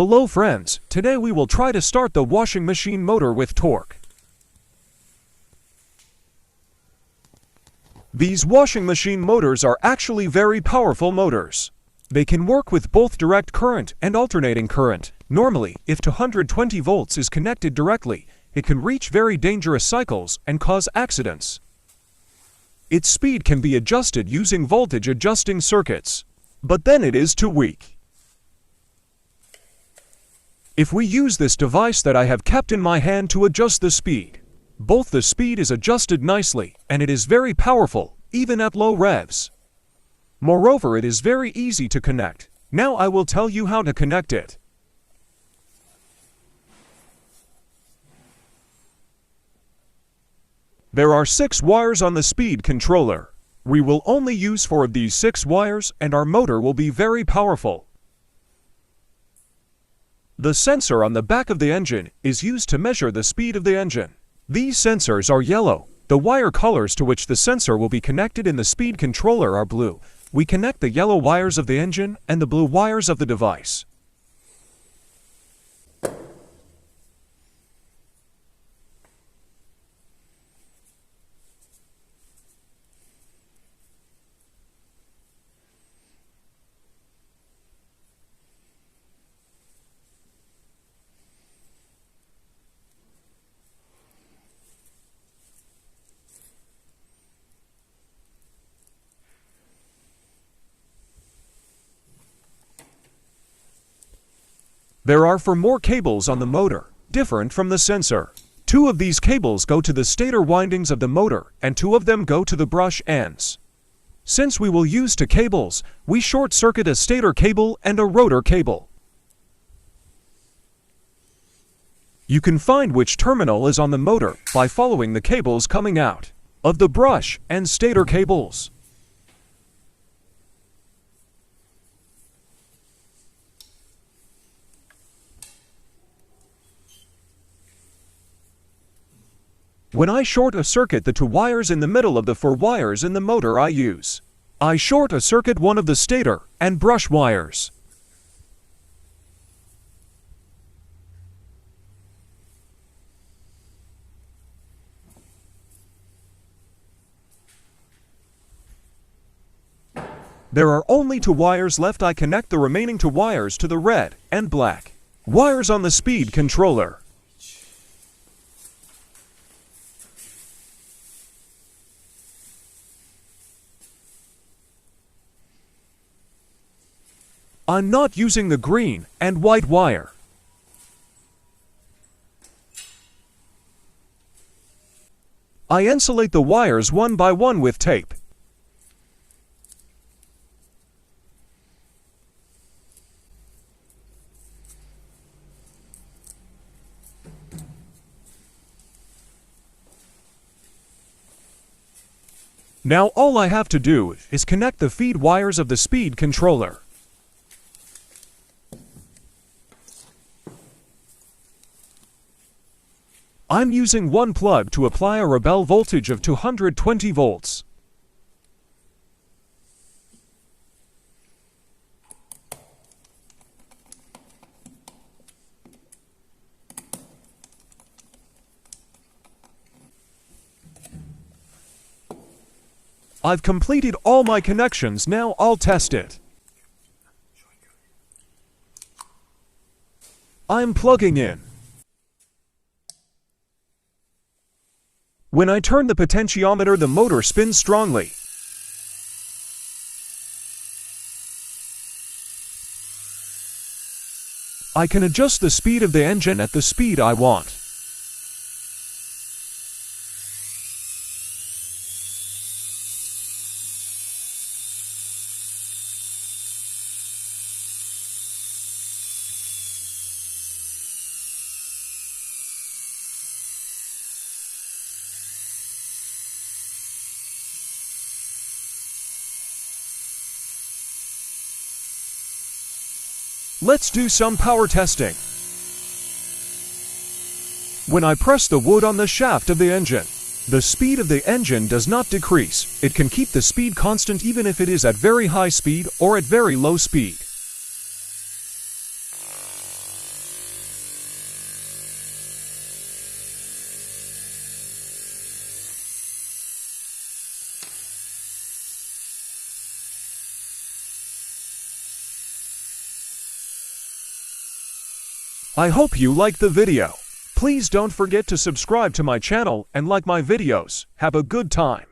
Hello friends, today we will try to start the washing machine motor with torque. These washing machine motors are actually very powerful motors. They can work with both direct current and alternating current. Normally, if 220 volts is connected directly, it can reach very dangerous cycles and cause accidents. Its speed can be adjusted using voltage adjusting circuits, but then it is too weak. If we use this device that I have kept in my hand to adjust the speed, both the speed is adjusted nicely and it is very powerful, even at low revs. Moreover, it is very easy to connect. Now I will tell you how to connect it. There are 6 wires on the speed controller. We will only use 4 of these 6 wires and our motor will be very powerful. The sensor on the back of the engine is used to measure the speed of the engine. These sensors are yellow. The wire colors to which the sensor will be connected in the speed controller are blue. We connect the yellow wires of the engine and the blue wires of the device. There are 4 more cables on the motor, different from the sensor. 2 of these cables go to the stator windings of the motor and 2 of them go to the brush ends. Since we will use 2 cables, we short circuit a stator cable and a rotor cable. You can find which terminal is on the motor by following the cables coming out of the brush and stator cables. When I short a circuit the 2 wires in the middle of the 4 wires in the motor I short a circuit one of the stator and brush wires. There are only 2 wires left. I connect the remaining 2 wires to the red and black wires on the speed controller. I'm not using the green and white wire. I insulate the wires one by one with tape. Now all I have to do is connect the feed wires of the speed controller. I'm using one plug to apply a rebel voltage of 220 volts. I've completed all my connections. Now I'll test it. I'm plugging in. When I turn the potentiometer, the motor spins strongly. I can adjust the speed of the engine at the speed I want. Let's do some power testing. When I press the wood on the shaft of the engine, the speed of the engine does not decrease. It can keep the speed constant even if it is at very high speed or at very low speed. I hope you liked the video. Please don't forget to subscribe to my channel and like my videos. Have a good time.